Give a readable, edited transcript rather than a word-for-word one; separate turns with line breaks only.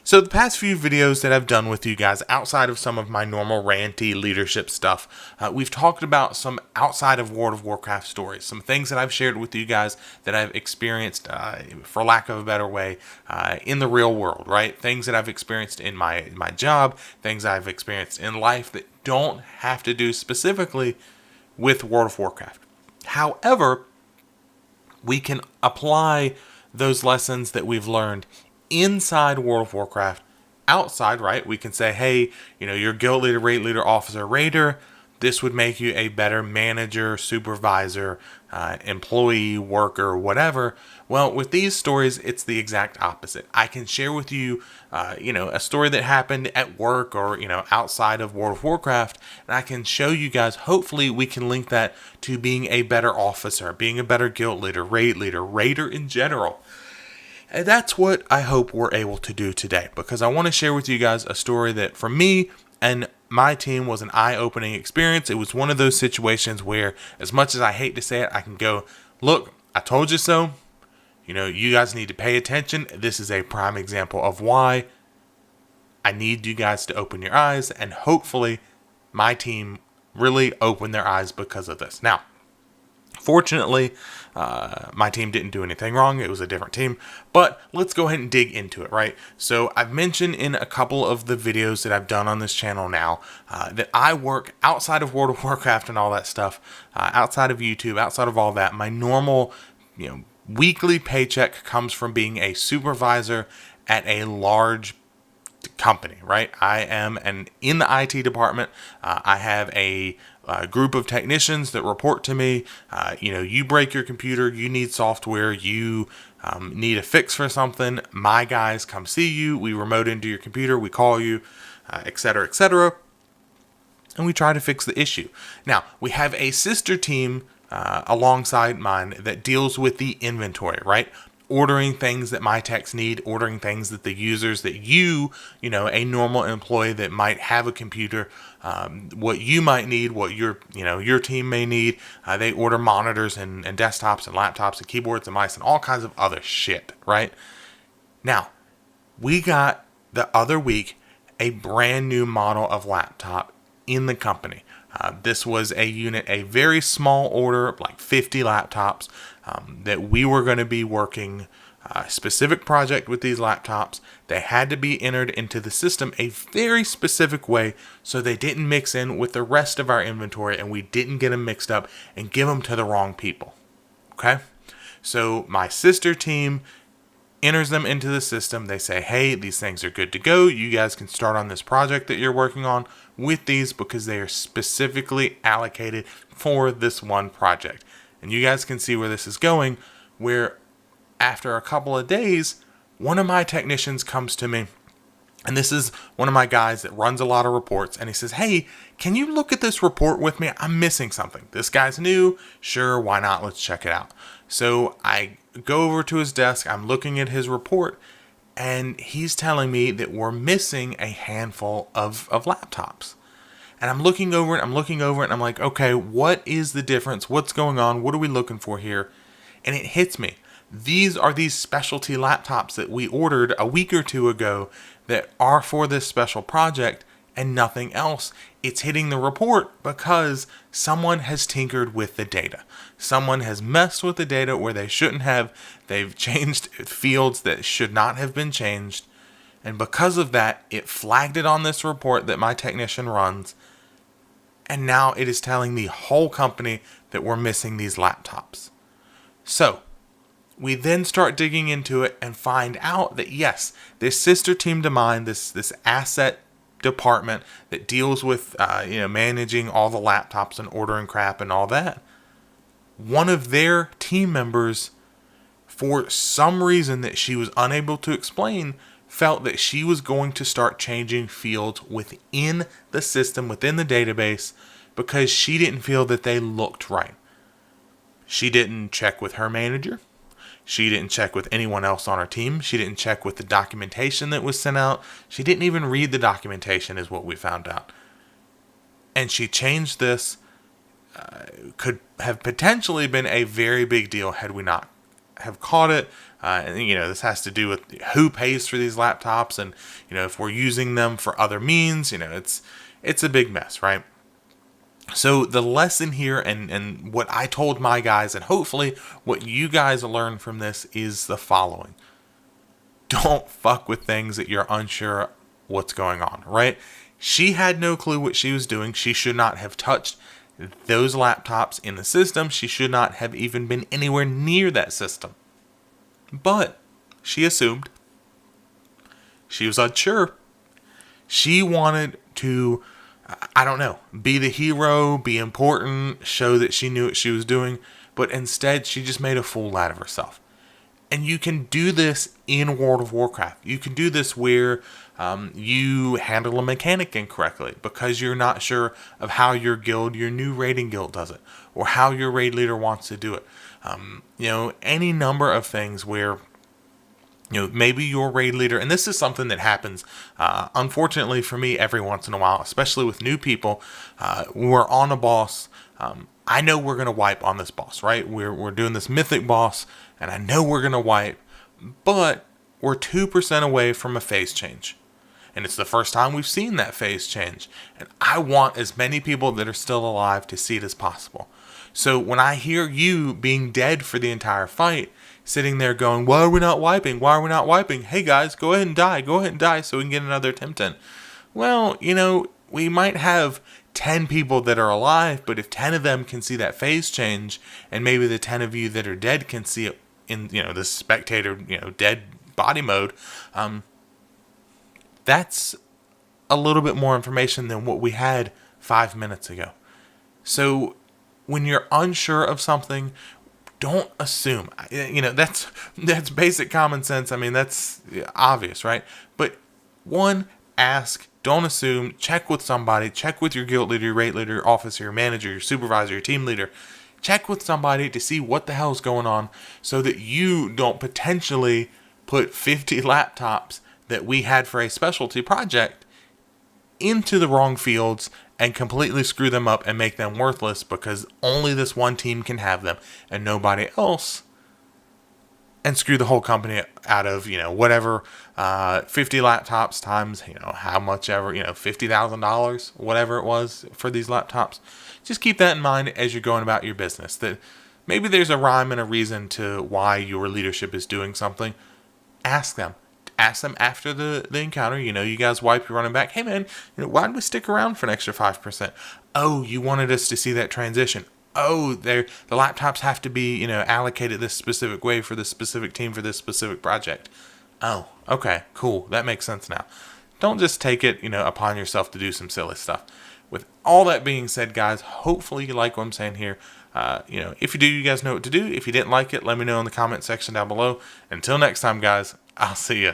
So the past few videos that I've done with you guys, outside of some of my normal ranty leadership stuff, we've talked about some outside of World of Warcraft stories, some things that I've shared with you guys that I've experienced, for lack of a better way, in the real world, right? Things that I've experienced in my job, things I've experienced in life that don't have to do specifically with World of Warcraft. However, we can apply those lessons that we've learned inside World of Warcraft outside, right? We can say, hey, you're guild leader, raid leader, officer, raider. This would make you a better manager, supervisor, employee, worker, whatever. Well, with these stories, it's the exact opposite. I can share with you, a story that happened at work or, outside of World of Warcraft, and I can show you guys, hopefully we can link that to being a better officer, being a better guild leader, raider in general. And that's what I hope we're able to do today, because I want to share with you guys a story that for me and my team was an eye-opening experience. It was one of those situations where, as much as I hate to say it, I can go, look, I told you so. You guys need to pay attention. This is a prime example of why I need you guys to open your eyes, and hopefully my team really opened their eyes because of this. Now, fortunately, my team didn't do anything wrong. It was a different team. But let's go ahead and dig into it, right? So I've mentioned in a couple of the videos that I've done on this channel now that I work outside of World of Warcraft and all that stuff, outside of YouTube, outside of all that. My normal, weekly paycheck comes from being a supervisor at a large company, right? I am in the IT department. I have a group of technicians that report to me. You break your computer, you need software, you need a fix for something. My guys come see you. We remote into your computer, we call you, etc., etc., and we try to fix the issue. Now, we have a sister team alongside mine that deals with the inventory, right? Ordering things that my techs need, ordering things that the users that a normal employee that might have a computer, what you might need, what your team may need. They order monitors and desktops and laptops and keyboards and mice and all kinds of other shit, right? Now, we got the other week a brand new model of laptop in the company. This was a very small order, like 50 laptops, that we were going to be working a specific project with these laptops. They had to be entered into the system a very specific way so they didn't mix in with the rest of our inventory and we didn't get them mixed up and give them to the wrong people. Okay? So my sister team enters them into the system. They say, hey, these things are good to go. You guys can start on this project that you're working on with these because they are specifically allocated for this one project. And you guys can see where this is going, where after a couple of days, one of my technicians comes to me, and this is one of my guys that runs a lot of reports, and he says, hey, can you look at this report with me? I'm missing something. This guy's new. Sure, why not? Let's check it out. So I go over to his desk. I'm looking at his report, and he's telling me that we're missing a handful of laptops. And I'm looking over it, and I'm like, okay, what is the difference? What's going on? What are we looking for here? And it hits me. These are these specialty laptops that we ordered a week or two ago that are for this special project and nothing else. It's hitting the report because someone has tinkered with the data. Someone has messed with the data where they shouldn't have. They've changed fields that should not have been changed. And because of that, it flagged it on this report that my technician runs. And now it is telling the whole company that we're missing these laptops. So we then start digging into it and find out that yes, this sister team to mine, this asset department that deals with managing all the laptops and ordering crap and all that, one of their team members, for some reason that she was unable to explain, felt that she was going to start changing fields within the system, within the database, because she didn't feel that they looked right. She didn't check with her manager. She didn't check with anyone else on her team. She didn't check with the documentation that was sent out. She didn't even read the documentation, is what we found out. And she changed this. Could have potentially been a very big deal had we not have caught it. And, this has to do with who pays for these laptops, and, if we're using them for other means, it's a big mess, right? So the lesson here, and what I told my guys, and hopefully what you guys learn from this, is the following. Don't fuck with things that you're unsure what's going on, right? She had no clue what she was doing. She should not have touched those laptops in the system. She should not have even been anywhere near that system. But she assumed. She was unsure. She wanted to, I don't know, be the hero, be important, show that she knew what she was doing, but instead she just made a fool out of herself. And you can do this in World of Warcraft. You can do this where you handle a mechanic incorrectly because you're not sure of how your new raiding guild does it, or how your raid leader wants to do it. Any number of things where, maybe your raid leader, and this is something that happens, unfortunately for me, every once in a while, especially with new people. We're on a boss. I know we're going to wipe on this boss, right? We're doing this mythic boss, and I know we're going to wipe, but we're 2% away from a phase change. And it's the first time we've seen that phase change. And I want as many people that are still alive to see it as possible. So when I hear you being dead for the entire fight, sitting there going, why are we not wiping? Why are we not wiping? Hey guys, go ahead and die. Go ahead and die so we can get another attempt in. Well, we might have 10 people that are alive, but if 10 of them can see that phase change, and maybe the 10 of you that are dead can see it in, the spectator, dead body mode, that's a little bit more information than what we had 5 minutes ago. So when you're unsure of something, don't assume. That's basic common sense. I mean, that's obvious, right? But one, ask. Don't assume. Check with somebody. Check with your guild leader, your raid leader, your officer, your manager, your supervisor, your team leader. Check with somebody to see what the hell's going on, so that you don't potentially put 50 laptops that we had for a specialty project into the wrong fields and completely screw them up and make them worthless because only this one team can have them and nobody else, and screw the whole company out of, whatever, 50 laptops times, how much ever, $50,000, whatever it was for these laptops. Just keep that in mind as you're going about your business, that maybe there's a rhyme and a reason to why your leadership is doing something. Ask them. Ask them after the encounter. You guys wipe, you're running back. Hey man, why did we stick around for an extra 5%? Oh, you wanted us to see that transition. Oh, the laptops have to be, allocated this specific way for this specific team for this specific project. Oh, okay, cool. That makes sense now. Don't just take it, upon yourself to do some silly stuff. With all that being said, guys, hopefully you like what I'm saying here. If you do, you guys know what to do. If you didn't like it, let me know in the comment section down below. Until next time, guys, I'll see you.